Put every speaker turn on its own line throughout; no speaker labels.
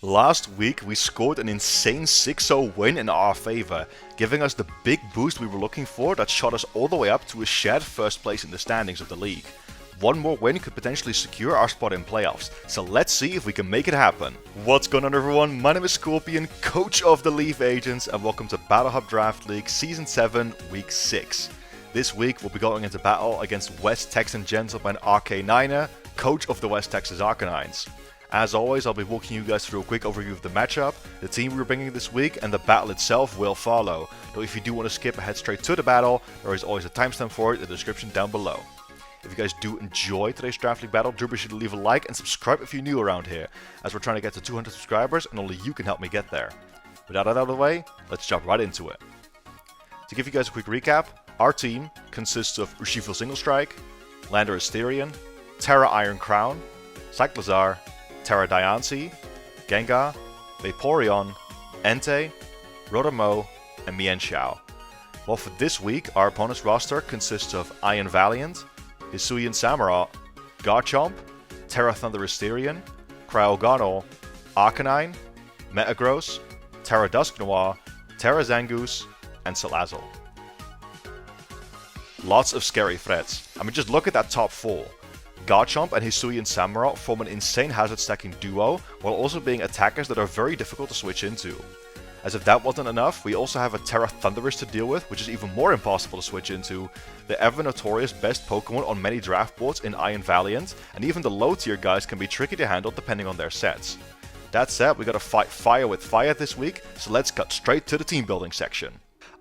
Last week we scored an insane 6-0 win in our favor, giving us the big boost we were looking for that shot us all the way up to a shared first place in the standings of the league. One more win could potentially secure our spot in playoffs, so let's see if we can make it happen. What's going on everyone, my name is Scorpion, coach of the L.E.A.F agents, and welcome to Battle Hub Draft League Season 7, Week 6. This week we'll be going into battle against West Texan gentleman Arcanines, coach of the West Texas Arcanines. As always, I'll be walking you guys through a quick overview of the matchup, the team we're bringing this week, and the battle itself will follow. Though if you do want to skip ahead straight to the battle, there is always a timestamp for it in the description down below. If you guys do enjoy today's Draft League battle, do be sure to leave a like and subscribe if you're new around here, as we're trying to get to 200 subscribers and only you can help me get there. With that out of the way, let's jump right into it. To give you guys a quick recap, our team consists of Urshifu Single Strike, Lander Asterion, Terra Iron Crown, Cyclizar, Terra DIANCIE, Gengar, Vaporeon, Entei, Rotomo, and Mienshao. Well, for this week, our opponent's roster consists of Iron Valiant, Hisuian Samurott, Garchomp, Terra Thunder Asterion, Cryogonal, Arcanine, Metagross, Terra Dusknoir, Terra Zangoose, and Salazzle. Lots of scary threats. I mean, just look at that top 4. Garchomp and Hisuian Samurott form an insane hazard stacking duo, while also being attackers that are very difficult to switch into. As if that wasn't enough, we also have a Terra Thundurus to deal with, which is even more impossible to switch into, the ever notorious best Pokemon on many draft boards in Iron Valiant, and even the low tier guys can be tricky to handle depending on their sets. That said, we gotta fight fire with fire this week, so let's cut straight to the team building section.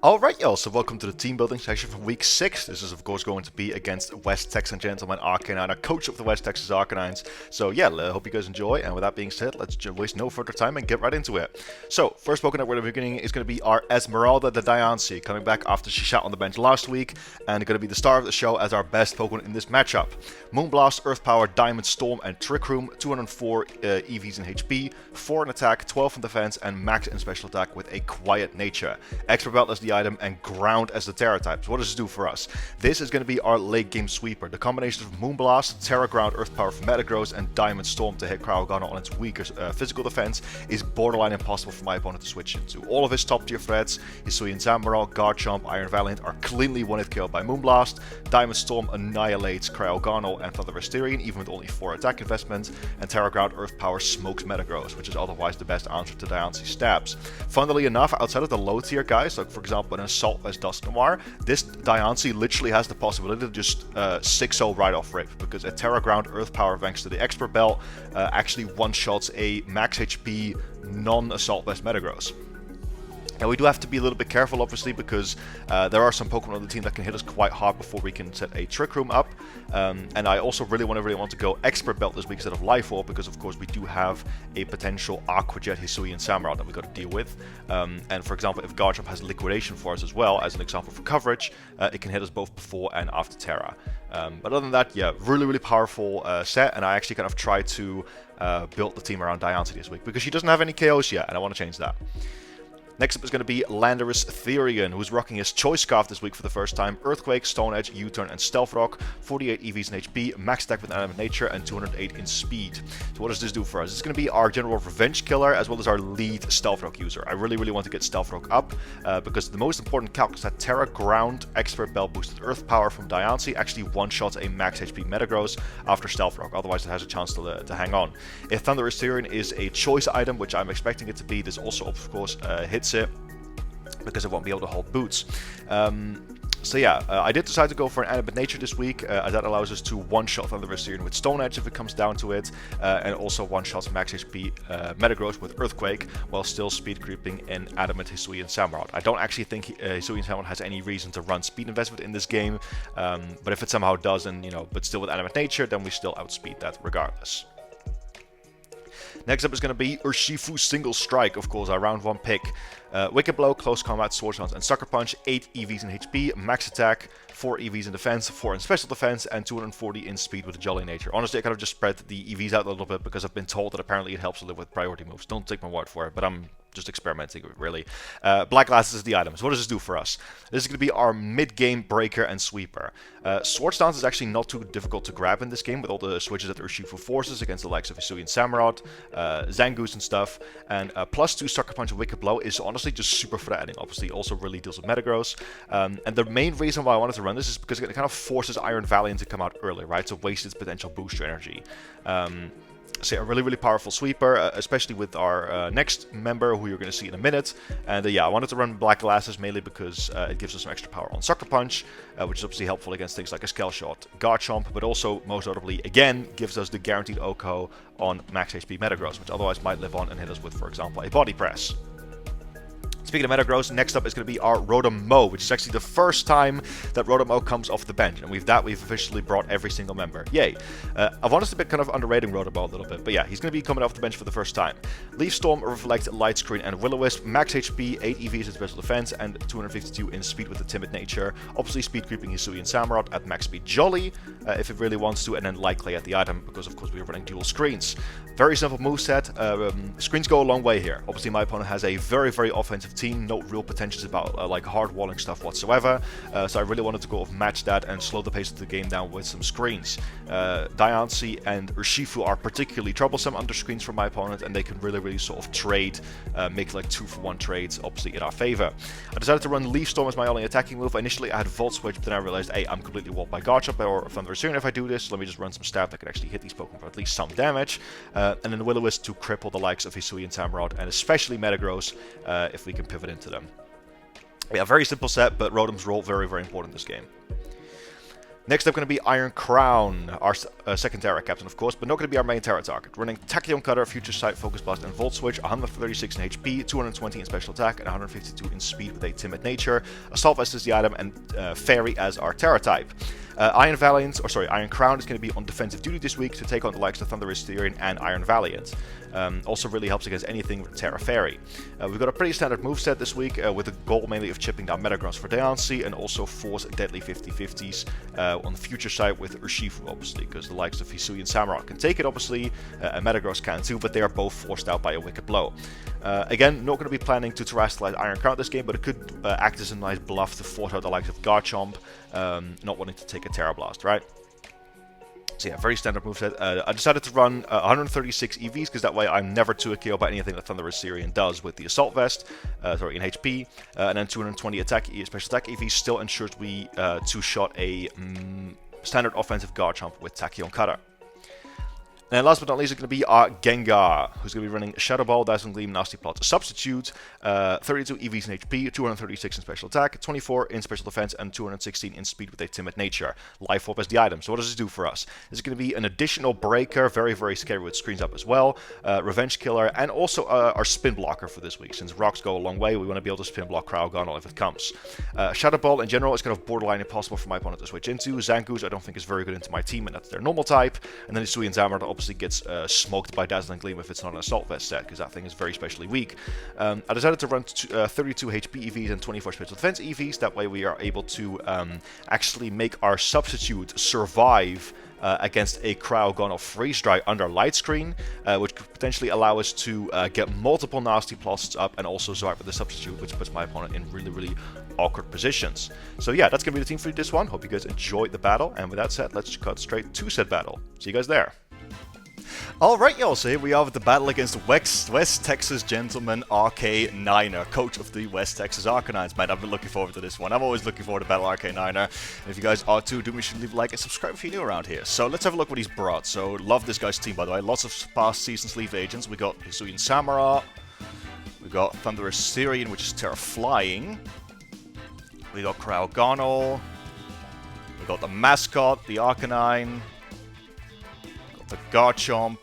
Alright y'all, so welcome to the team building section for week 6. This is of course going to be against West Texan gentleman Arcanines, coach of the West Texas Arcanines. So yeah, I hope you guys enjoy, and with that being said, let's waste no further time and get right into it. So, first Pokemon that we're beginning is going to be our Esmeralda the DIANCIE, coming back after she sat on the bench last week, and going to be the star of the show as our best Pokemon in this matchup. Moonblast, Earth Power, Diamond Storm, and Trick Room, 204 EVs in HP, 4 in attack, 12 in defense, and max in special attack with a quiet nature. Expert Belt as the item, and ground as the Terra types. What does this do for us? This is going to be our late game sweeper. The combination of Moonblast, Terra Ground, Earth Power for Metagross, and Diamond Storm to hit Cryogonal on its weaker physical defense is borderline impossible for my opponent to switch into. All of his top tier threats, Hisuian Samurott, Garchomp, Iron Valiant, are cleanly one-hit killed by Moonblast. Diamond Storm annihilates Cryogonal and Thunder Asterion, even with only 4 attack investments, and Terra Ground Earth Power smokes Metagross, which is otherwise the best answer to DIANCIE stabs. Funnily enough, outside of the low tier guys, like for example an Assault as Dusknoir, this DIANCIE literally has the possibility to just 6-0 right off rip, because a Terra Ground Earth Power thanks to the Expert Belt actually one-shots a max HP non-Assault Vest Metagross. Now we do have to be a little bit careful obviously, because there are some Pokemon on the team that can hit us quite hard before we can set a Trick Room up, and I also really want to go Expert Belt this week instead of Life Orb, because of course we do have a potential Aqua Jet Hisuian Samurott that we got to deal with, and for example if Garchomp has Liquidation for us as well, as an example for coverage, it can hit us both before and after Terra. But other than that, yeah, really powerful set, and I actually kind of tried to build the team around DIANCIE this week, because she doesn't have any KOs yet, and I want to change that. Next up is going to be Landorus Therian, who's rocking his Choice Scarf this week for the first time. Earthquake, Stone Edge, U-Turn, and Stealth Rock. 48 EVs in HP, max attack with Animate Nature, and 208 in speed. So what does this do for us? It's going to be our general revenge killer, as well as our lead Stealth Rock user. I really want to get Stealth Rock up, because the most important calc is that Terra Ground Expert Belt boosted Earth Power from DIANCIE actually one-shots a max HP Metagross after Stealth Rock, otherwise it has a chance to hang on. If Thunder Asterion is a choice item, which I'm expecting it to be, this also of course hits it, because it won't be able to hold boots. So yeah, I did decide to go for an Animate Nature this week, as that allows us to one-shot Thunder Asterion with Stone Edge if it comes down to it, and also one-shots max HP Metagross with Earthquake, while still speed creeping in Adamant Hisuian Samurott. I don't actually think Hisuian Samurott has any reason to run speed investment in this game, but if it somehow does, and but still with Animate Nature, then we still outspeed that regardless. Next up is going to be Urshifu Single Strike, of course, our round 1 pick. Wicked Blow, Close Combat, Sword Dance, and Sucker Punch, 8 EVs in HP, max attack, 4 EVs in defense, 4 in special defense, and 240 in speed with a Jolly Nature. Honestly, I kind of just spread the EVs out a little bit because I've been told that apparently it helps to live with priority moves. Don't take my word for it, but I'm just experimenting really. Black glasses is the item. So what does this do for us? This is going to be our mid-game breaker and sweeper. Sword Stance is actually not too difficult to grab in this game with all the switches that Urshifu forces against the likes of Hisuian Samurott, Zangoose and stuff. And +2 Sucker Punch and Wicked Blow is honestly just super for the ending. Obviously, it also really deals with Metagross. And the main reason why I wanted to run this is because it kind of forces Iron Valiant to come out early, right? To waste its potential booster energy. So yeah, a really, really powerful sweeper, especially with our next member, who you're going to see in a minute. And yeah, I wanted to run Black Glasses mainly because it gives us some extra power on Sucker Punch, which is obviously helpful against things like a Scale Shot, Garchomp, but also, most notably, again, gives us the guaranteed OHKO on max HP Metagross, which otherwise might live on and hit us with, for example, a Body Press. Speaking of Metagross, next up is going to be our Rotom-Mow, which is actually the first time that Rotom-Mow comes off the bench, and we've officially brought every single member. Yay! I've honestly been kind of underrating Rotom-Mow a little bit, but yeah, he's going to be coming off the bench for the first time. Leaf Storm, Reflect, Light Screen, and Will-O-Wisp, max HP, 8 EVs in special defense, and 252 in speed with the Timid Nature. Obviously, speed creeping Hisuian Samurott at max speed Jolly, if it really wants to, and then Light Clay at the item, because of course we are running dual screens. Very simple moveset. Screens go a long way here. Obviously, my opponent has a very, very offensive team, no real potentials about like hard walling stuff whatsoever, so I really wanted to go off match that and slow the pace of the game down with some screens. DIANCIE and Urshifu are particularly troublesome under screens for my opponent, and they can really sort of trade, make like 2-for-1 trades, obviously in our favor. I decided to run Leaf Storm as my only attacking move. Initially I had Volt Switch, but then I realized, hey, I'm completely walled by Garchomp or Thunderous Fury if I do this, so let me just run some stab that can actually hit these Pokemon for at least some damage, and then Will-O-Wisp to cripple the likes of Hisuian Samurott and especially Metagross if we can pivot into them. Yeah, very simple set, but Rotom's role very, very important in this game. Next up going to be Iron Crown, our second Terra captain, of course, but not going to be our main Terra target. Running Tachyon Cutter, Future Sight, Focus Blast, and Volt Switch, 136 in HP, 220 in special attack, and 152 in speed with a Timid Nature. Assault Vest is the item, and Fairy as our Terra type. Iron Crown is going to be on defensive duty this week to take on the likes of Thunderous Fury and Iron Valiant. Also really helps against anything with Terra Fairy. We've got a pretty standard moveset this week, with the goal mainly of chipping down Metagross for DIANCIE, and also force deadly 50-50s on the future side with Urshifu, obviously, because the likes of Hisuian Samurott can take it, obviously, and Metagross can too, but they are both forced out by a Wicked Blow. Again, not going to be planning to terrestrialize Iron Crown this game, but it could act as a nice bluff to force out the likes of Garchomp, not wanting to take a Terra Blast, right? So yeah, very standard moveset. I decided to run 136 EVs, because that way I'm never too KO by anything that Thunderous Syrian does with the Assault Vest, in HP, and then 220 special attack EVs still ensures we two-shot a standard offensive Garchomp with Tachyon Cutter. And last but not least, it's going to be our Gengar, who's going to be running Shadow Ball, Dazzling Gleam, Nasty Plot, Substitute, 32 EVs in HP, 236 in special attack, 24 in special defense, and 216 in speed with a Timid Nature. Life Orb as the item. So what does this do for us? This is going to be an additional breaker, very, very scary with screens up as well, Revenge Killer, and also our Spin Blocker for this week. Since rocks go a long way, we want to be able to Spin Block Cryogonal if it comes. Shadow Ball in general is kind of borderline impossible for my opponent to switch into. Zangoose I don't think is very good into my team, and that's their normal type. And then Hisuian Samurott obviously gets smoked by Dazzling Gleam if it's not an Assault Vest set, because that thing is very especially weak. I decided to run 32 HP EVs and 24 special defense EVs. That way we are able to actually make our substitute survive against a Cryogonal Freeze Dry under Light Screen, which could potentially allow us to get multiple Nasty Plots up and also survive with the substitute, which puts my opponent in really, really awkward positions. So yeah, that's going to be the team for this one. Hope you guys enjoyed the battle, and with that said, let's cut straight to said battle. See you guys there. Alright y'all, so here we are with the battle against West Texas gentleman RK9er, coach of the West Texas Arcanines. Man, I've been looking forward to this one. I'm always looking forward to battle RK9er. And if you guys are too, do make sure to leave a like and subscribe if you're new around here. So let's have a look what he's brought. So love this guy's team, by the way. Lots of past season sleeve agents. We got Hisuian Samurott. We got Thunderous Syrian, which is Terra Flying. We got Cryogonal. We got the mascot, the Arcanine. The Garchomp,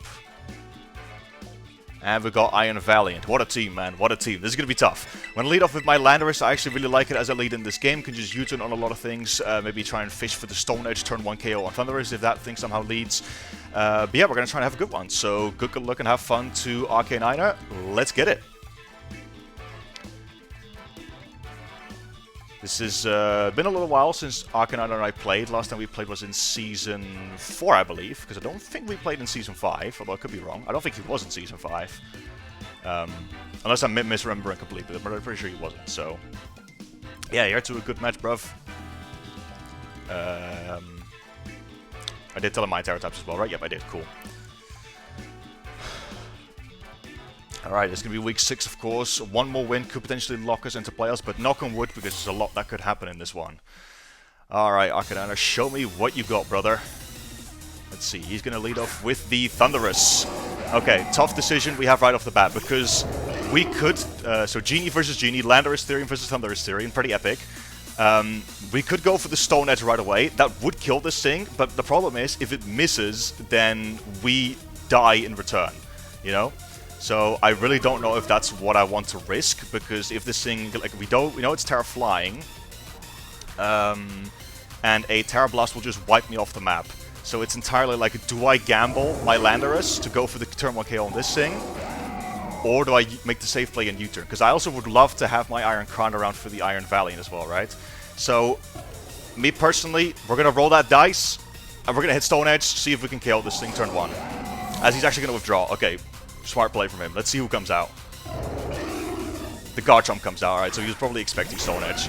and we've got Iron Valiant. What a team, man. What a team. This is going to be tough. I'm going to lead off with my Landorus. I actually really like it as a lead in this game. Can just U-turn on a lot of things. Maybe try and fish for the Stone Edge, turn 1 KO on Thunderous if that thing somehow leads. But yeah, we're going to try and have a good one. So good luck and have fun to RK9er. Let's get it. This has been a little while since Arcanine and I played. Last time we played was in Season 4, I believe, because I don't think we played in Season 5, although I could be wrong. I don't think he was in Season 5. Unless I'm misremembering completely, but I'm pretty sure he wasn't. So, yeah, you're to a good match, bruv. I did tell him my entire types as well, right? Yep, I did. Cool. Alright, it's going to be week 6, of course. One more win could potentially lock us into playoffs, but knock on wood, because there's a lot that could happen in this one. Alright, Arcanines, show me what you got, brother. Let's see, he's going to lead off with the Thunderous. Okay, tough decision we have right off the bat, because we could... so Genie versus Genie, Landorus Therian versus Thunderous Therian, pretty epic. We could go for the Stone Edge right away. That would kill this thing, but the problem is, if it misses, then we die in return, you know? So I really don't know if that's what I want to risk, because if this thing, like, we know it's Terra Flying, and a Terra Blast will just wipe me off the map. So it's entirely like, do I gamble my Landorus to go for the turn 1 KO on this thing, or do I make the safe play and U-turn? Because I also would love to have my Iron Crown around for the Iron Valiant as well, right? So, me personally, we're going to roll that dice, and we're going to hit Stone Edge, see if we can KO this thing turn 1. As he's actually going to withdraw. Okay. Smart play from him. Let's see who comes out. The Garchomp comes out, alright, so he was probably expecting Stone Edge.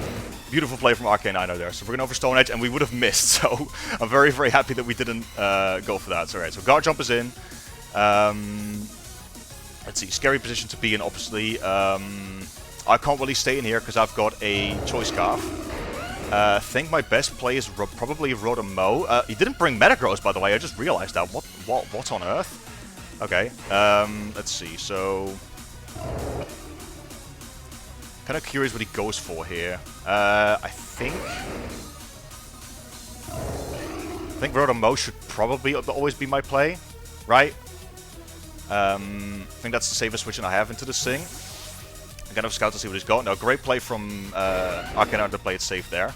Beautiful play from Arcanines there. So we're going to go for Stone Edge, and we would have missed, so I'm very, very happy that we didn't go for that. So, alright, so Garchomp is in. Let's see, scary position to be in, obviously. I can't really stay in here because I've got a Choice Scarf. I think my best play is probably Rotom-Mow. He didn't bring Metagross, by the way, I just realized that. What on earth? Okay, let's see, so... kind of curious what he goes for here. I think Rotom-Mow should probably always be my play, right? I think that's the safest switch I have into this thing. I'm gonna scout to see what he's got. No, great play from Arcanines to play it safe there.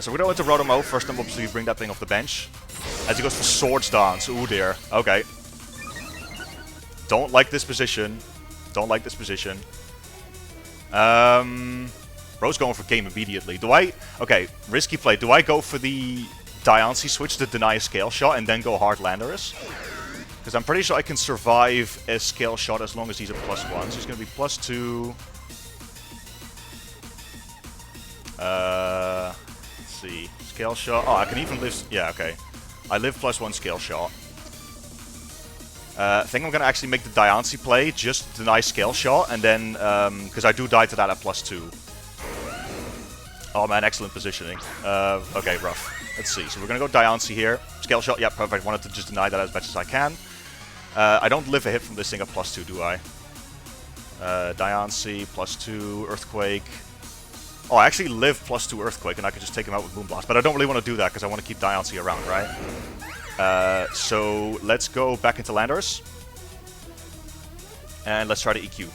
So we're going to Rotom-Mow. First time, obviously, we bring that thing off the bench. As he goes for Swords Dance. Ooh dear. Okay. Don't like this position. Don't like this position. Bro's going for game immediately. Do I... Okay, risky play. Do I go for the Diancie switch to deny a Scale Shot and then go hard Landorus? Because I'm pretty sure I can survive a Scale Shot as long as he's a +1. So he's going to be +2. Let's see. Scale Shot. Oh, I can even live... Yeah, okay. I live +1 Scale Shot. I think I'm going to actually make the Diancie play, just deny Scale Shot, and then, because I do die to that at +2. Oh man, excellent positioning. Okay, rough. Let's see, so we're going to go Diancie here. Scale Shot, yeah, perfect. Wanted to just deny that as much as I can. I don't live a hit from this thing at +2, do I? Diancie, +2, Earthquake. Oh, I actually live +2 Earthquake, and I could just take him out with Moonblast, but I don't really want to do that, because I want to keep Diancie around, right? So let's go back into Landorus. And let's try to EQ.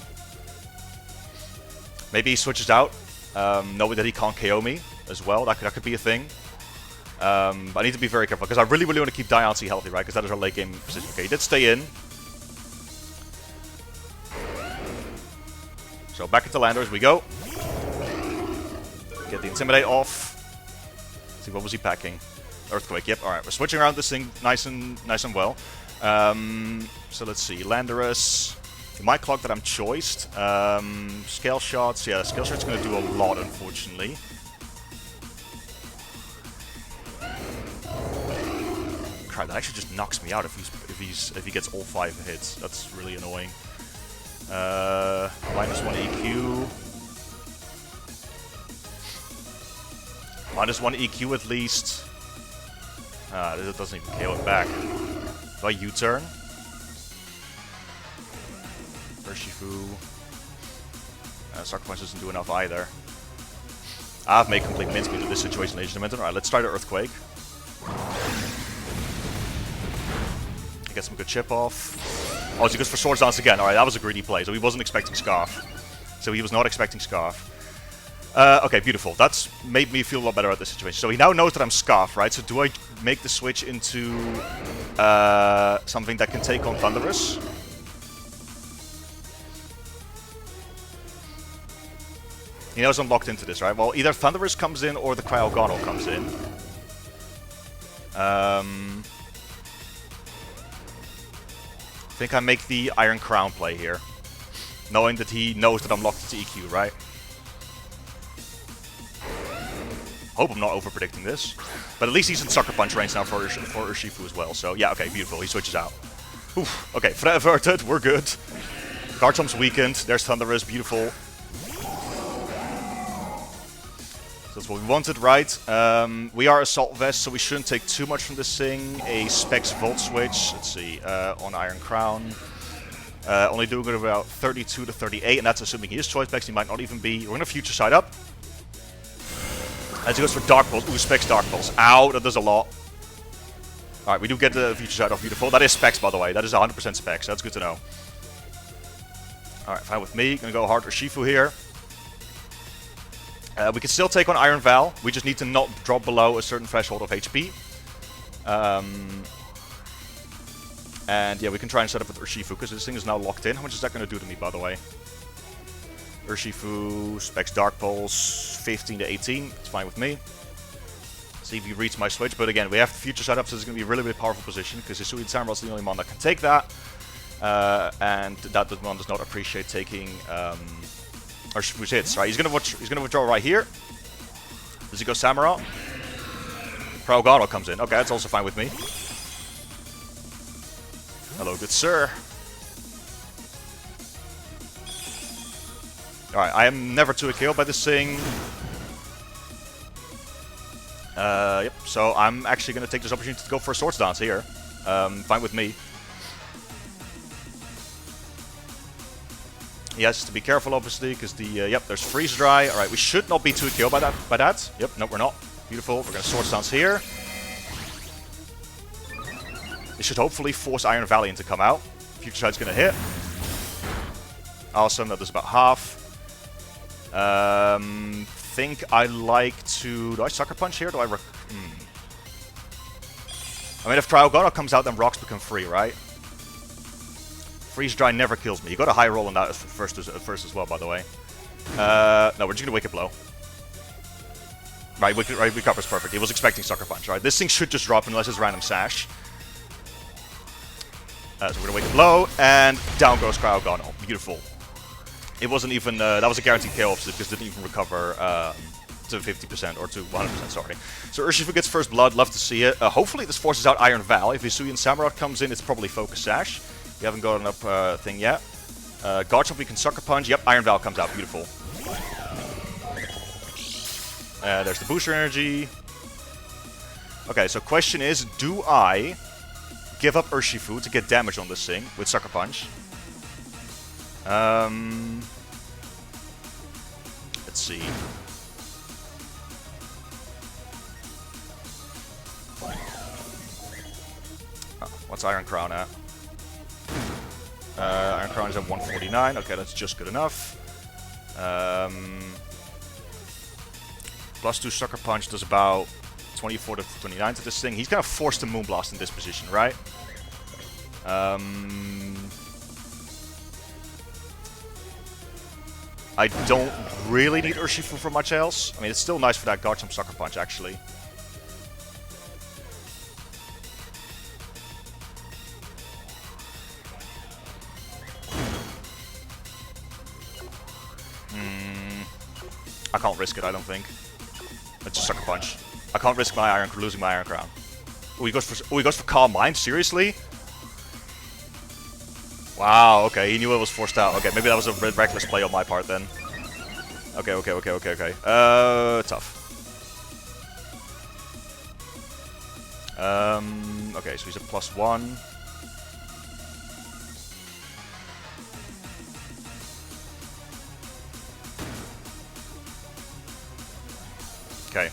Maybe he switches out, knowing that he can't KO me as well. That could be a thing. But I need to be very careful, because I really, really want to keep Diancie healthy, right? Because that is our late game position. Okay, he did stay in. So back into Landorus we go. Get the Intimidate off. Let's see, what was he packing? Earthquake, yep, alright, we're switching around this thing nice and well. So let's see, Landorus. He might clock that I'm choiced. Scale Shots, yeah, Scale Shot's gonna do a lot, unfortunately. Crap, that actually just knocks me out if he gets all 5 hits. That's really annoying. -1 EQ. -1 EQ at least. This doesn't even KO it back. Do I U-turn? Urshifu. Sucker Punch doesn't do enough either. I've made complete mincemeat of this situation, ladies and gentlemen. Alright, let's try the Earthquake. Get some good chip off. Oh, so he goes for Swords Dance again. Alright, that was a greedy play. So he wasn't expecting Scarf. So he was not expecting Scarf. Okay, beautiful. That's made me feel a lot better at this situation. So he now knows that I'm Scarf, right? So do I make the switch into something that can take on Thunderous? He knows I'm locked into this, right? Well, either Thunderous comes in or the Cryogonal comes in. I think I make the Iron Crown play here. Knowing that he knows that I'm locked into EQ, right? Hope I'm not over-predicting this. But at least he's in Sucker Punch range now for Urshifu as well. So, yeah, okay, beautiful. He switches out. Oof. Okay, threat averted. We're good. Garchomp's weakened. There's Thunderous. Beautiful. That's what we wanted, right? We are Assault Vest, so we shouldn't take too much from this thing. A Specs Volt Switch, let's see, on Iron Crown. Only doing it about 32 to 38, and that's assuming he is Choice Specs, he might not even be. We're going to Future Sight up. As he goes for Dark Pulse. Ooh, Specs Dark Pulse. Ow, that does a lot. Alright, we do get the Future Sight off, beautiful. That is Specs, by the way. That is 100% Specs, that's good to know. Alright, fine with me. Gonna go hard Urshifu here. We can still take on Iron Val. We just need to not drop below a certain threshold of HP. And yeah, we can try and set up with Urshifu, because this thing is now locked in. How much is that going to do to me, by the way? Urshifu, Specs Dark Pulse, 15 to 18. It's fine with me. See if he reads my switch. But again, we have the Future Sight up, so it's going to be a really, really powerful position, because Hisuian Samurai is the only mon that can take that. And that mon does not appreciate taking... Which hits, right? He's gonna withdraw right here. Does he go Samurott? Prougano comes in. Okay, that's also fine with me. Hello, good sir. Alright, I am never too killed by this thing. Yep, so I'm actually gonna take this opportunity to go for a Swords Dance here. Fine with me. He has to be careful, obviously, because the, yep, there's Freeze Dry. Alright, we should not be too killed by that. Yep, no, we're not. Beautiful. We're going to Swords Dance here. This should hopefully force Iron Valiant to come out. Future Sight's going to hit. Awesome, that does about half. Think I like to... Do I Sucker Punch here? Do I... I mean, if Trialgona comes out, then rocks become free, right? Freeze Dry never kills me. You got a high roll on that first as well, by the way. No, we're just gonna Wicked Blow. Right, Recovers perfect. He was expecting Sucker Punch, right? This thing should just drop unless it's random Sash. So we're gonna Wicked Blow, and down goes Cryogonal. Beautiful. It wasn't even, that was a guaranteed KO, because it didn't even recover to 50% or to 100%, sorry. So Urshifu gets first blood, love to see it. Hopefully this forces out Iron Val. If Hisuian Samurai comes in, it's probably Focus Sash. We haven't got an up thing yet. Garchomp, we can Sucker Punch. Yep, Iron Val comes out. Beautiful. There's the Booster Energy. Okay, so question is, do I give up Urshifu to get damage on this thing with Sucker Punch? Let's see. Oh, what's Iron Crown at? Iron Crown is at 149. Okay, that's just good enough. Plus 2 Sucker Punch does about 24 to 29 to this thing. He's kind of forced to Moonblast in this position, right? I don't really need Urshifu for much else. I mean, it's still nice for that Garchomp Sucker Punch, actually. I can't risk it, I don't think. It's just Sucker Punch. I can't risk my losing my Iron Crown. Oh, he goes for Calm Mind? Seriously? Wow, okay, he knew it was forced out. Okay, maybe that was a reckless play on my part then. Okay. Tough. Okay, so he's at +1. Okay.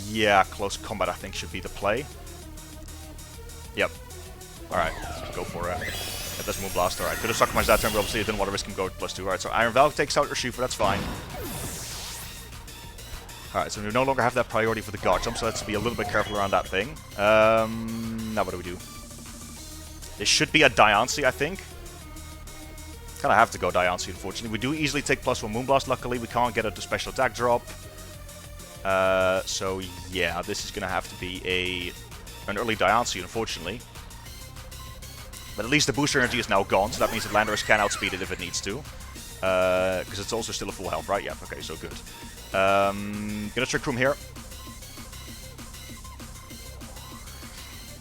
Yeah, close combat I think should be the play. Yep. Alright, let's go for it. Get this Moonblast. Alright, could have Sucker Punch that turn, but obviously I didn't want to risk him going +2. Alright, so Iron Val takes out Urshifu, that's fine. Alright, so we no longer have that priority for the Garchomp, so let's be a little bit careful around that thing. Now what do we do? This should be a DIANCIE, I think. Kind of have to go DIANCIE, unfortunately. We do easily take +1 Moonblast, luckily. We can't get a special attack drop. So yeah, this is going to have to be an early DIANCIE, unfortunately. But at least the booster energy is now gone, so that means that Landorus can outspeed it if it needs to. Because it's also still a full health, right? Yeah, okay, so good. Gonna Trick Room here.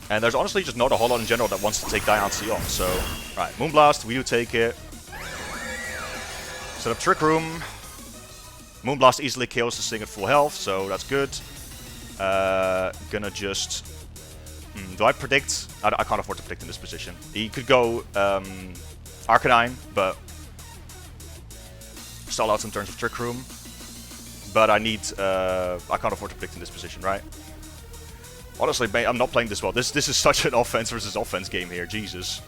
And there's honestly just not a whole lot in general that wants to take DIANCIE on, so... Right, Moonblast, we do take it. Set up Trick Room. Moonblast easily kills this thing at full health, so that's good. Gonna just... do I predict? I can't afford to predict in this position. He could go Arcanine, but... stall out some turns of Trick Room. But I need... I can't afford to predict in this position, right? Honestly, I'm not playing this well. This is such an offense versus offense game here. Jesus.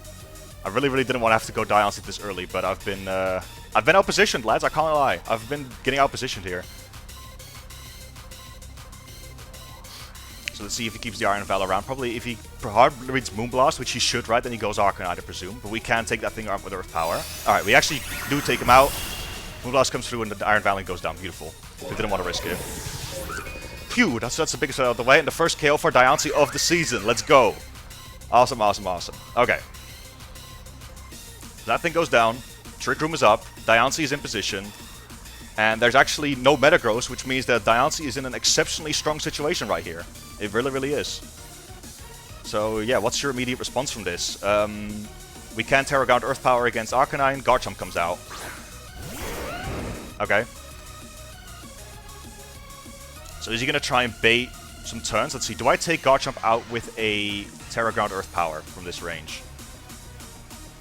I really didn't want to have to go DIANCIE this early, but I've been outpositioned, lads. I can't lie. I've been getting outpositioned here. So let's see if he keeps the Iron Valor around. Probably if he hard reads Moonblast, which he should, right? Then he goes Arcanine, I presume. But we can take that thing out with Earth Power. Alright, we actually do take him out. Moonblast comes through and the Iron Valor goes down. Beautiful. We didn't want to risk it. Phew, that's the biggest out of the way. And the first KO for DIANCIE of the season. Let's go. Awesome, awesome, awesome. Okay. That thing goes down. Trick Room is up. DIANCIE is in position. And there's actually no Metagross, which means that DIANCIE is in an exceptionally strong situation right here. It really is. So yeah, what's your immediate response from this? We can Terra Ground Earth Power against Arcanine. Garchomp comes out. Okay. So is he going to try and bait some turns? Let's see. Do I take Garchomp out with a Terra Ground Earth Power from this range?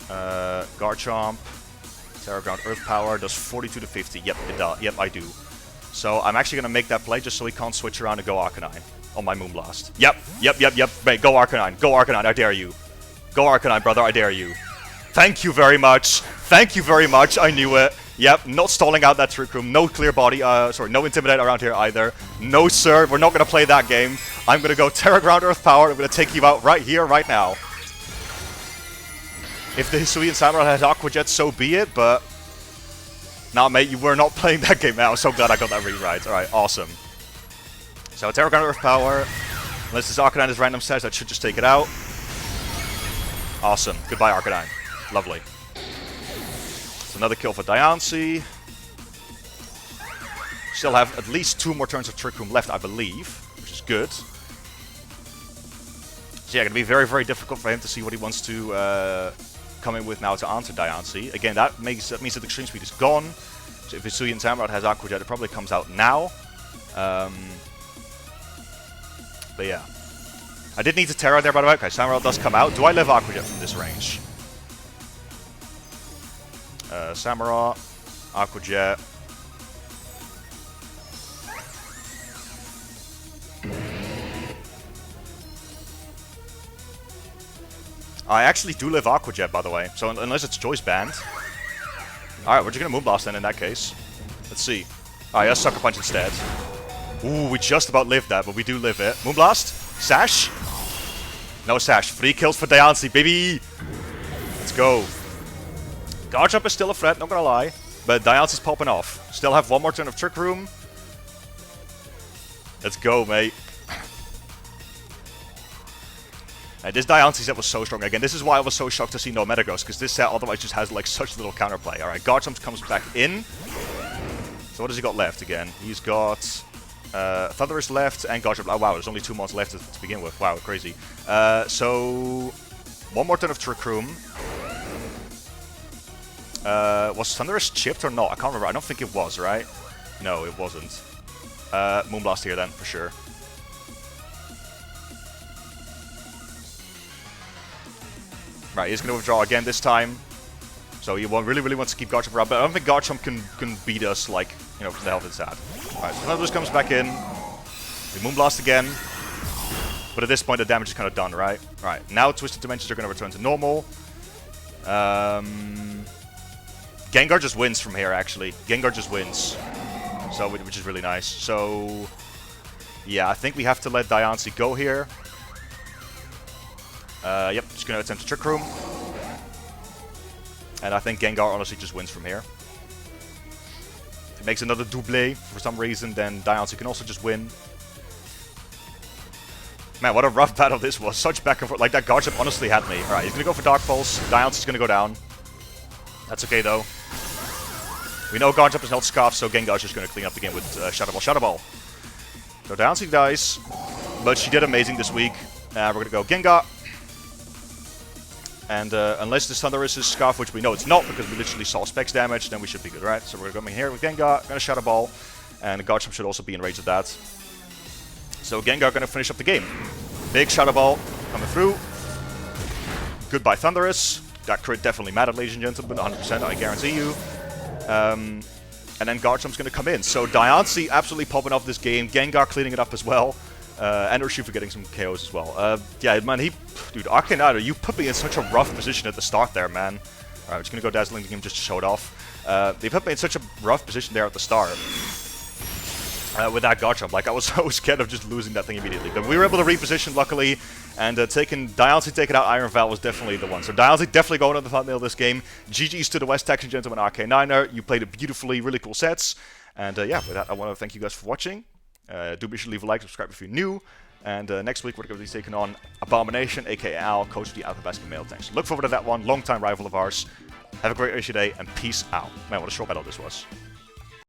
Garchomp, Terra Ground Earth Power does 42 to 50. Yep, it does. Yep, I do. So I'm actually going to make that play just so he can't switch around and go Arcanine on my Moonblast. Yep. Wait, go Arcanine. Go Arcanine, I dare you. Go Arcanine, brother, I dare you. Thank you very much. Thank you very much. I knew it. Yep, not stalling out that Trick Room. No clear body, sorry, no Intimidate around here either. No, sir, we're not going to play that game. I'm going to go Terra Ground Earth Power. I'm going to take you out right here, right now. If the Hisuian Samurai has Aqua Jet, so be it, but... Nah, mate, you were not playing that game now. I'm so glad I got that read right. Alright, awesome. So, Terra Ground Earth Power. Unless this Arcanine is random size, that should just take it out. Awesome. Goodbye, Arcanine. Lovely. Another kill for DIANCIE. Still have at least 2 more turns of Trick Room left, I believe, which is good. So yeah, going to be very difficult for him to see what he wants to come in with now to answer DIANCIE. Again, that means that Extreme Speed is gone. So if Hisuian Samurott has Aqua Jet, it probably comes out now. But yeah. I did need to Terra there, by the way. Okay, Samurott does come out. Do I live Aqua Jet from this range? Samurott, Aqua Jet. I actually do live Aqua Jet, by the way, so unless it's choice banned. Alright, we're just gonna Moonblast then in that case. Let's see. Alright, let's Sucker Punch instead. Ooh, we just about lived that, but we do live it. Moonblast? Sash? No Sash. 3 kills for DIANCIE, baby! Let's go. Garchomp is still a threat, not gonna lie. But DIANCIE's popping off. Still have 1 more turn of Trick Room. Let's go, mate. This DIANCIE set was so strong. Again, this is why I was so shocked to see no Metagross, because this set otherwise just has like such little counterplay. Alright, Garchomp comes back in. So what has he got left again? He's got Thunderous left and Garchomp. Oh wow, there's only 2 months left to begin with. Wow, crazy. So 1 more turn of Trick Room. Was Thunderous chipped or not? I can't remember. I don't think it was, right? No, it wasn't. Moonblast here then, for sure. Right, he's going to withdraw again this time. So he really wants to keep Garchomp around, but I don't think Garchomp can beat us, like, you know, from the health it's at. Alright, so Thunderous comes back in. We Moonblast again. But at this point, the damage is kind of done, right? Alright, now Twisted Dimensions are going to return to normal. Gengar just wins from here, actually. Gengar just wins. So, which is really nice. So, yeah, I think we have to let DIANCIE go here. Yep, just going to attempt a Trick Room. And I think Gengar honestly just wins from here. If he makes another double for some reason, then DIANCIE can also just win. Man, what a rough battle this was. Such back and forth. Like, that guard jump honestly had me. Alright, he's gonna go for Dark Pulse. DIANCIE's gonna go down. That's okay, though. We know guard jump is not scarf, so Gengar's just gonna clean up the game with Shadow Ball. Shadow Ball. So DIANCIE dies. But she did amazing this week. We're gonna go Gengar. And unless this Thundurus is Scarf, which we know it's not because we literally saw Specs damage, then we should be good, right? So we're going here with Gengar, gonna Shadow Ball, and the Garchomp should also be in range of that. So Gengar gonna finish up the game. Big Shadow Ball coming through. Goodbye Thundurus. That crit definitely mattered, ladies and gentlemen, 100%, I guarantee you. And then Garchomp's gonna come in. So DIANCIE absolutely popping off this game, Gengar cleaning it up as well. And Urshifu getting some KOs as well. Yeah, man, dude, Arcanines, you put me in such a rough position at the start there, man. Alright, I'm just gonna go Dazzling Beam just to show it off. They put me in such a rough position there at the start. With that Garchomp. Like, I was so scared of just losing that thing immediately. But we were able to reposition, luckily, and DIANCIE taking out Iron Val was definitely the one. So DIANCIE definitely going on the thumbnail this game. GG's to the West Texan Gentleman Arcaniner. You played it beautifully, really cool sets. And yeah, with that, I want to thank you guys for watching. Do be sure to leave a like, subscribe if you're new. And next week we're going to be taking on Abomination, aka Al, coach of the Athabascan Male Tanks. Look forward to that one, long-time rival of ours. Have a great rest of your day, and peace out. Man, what a short battle this was.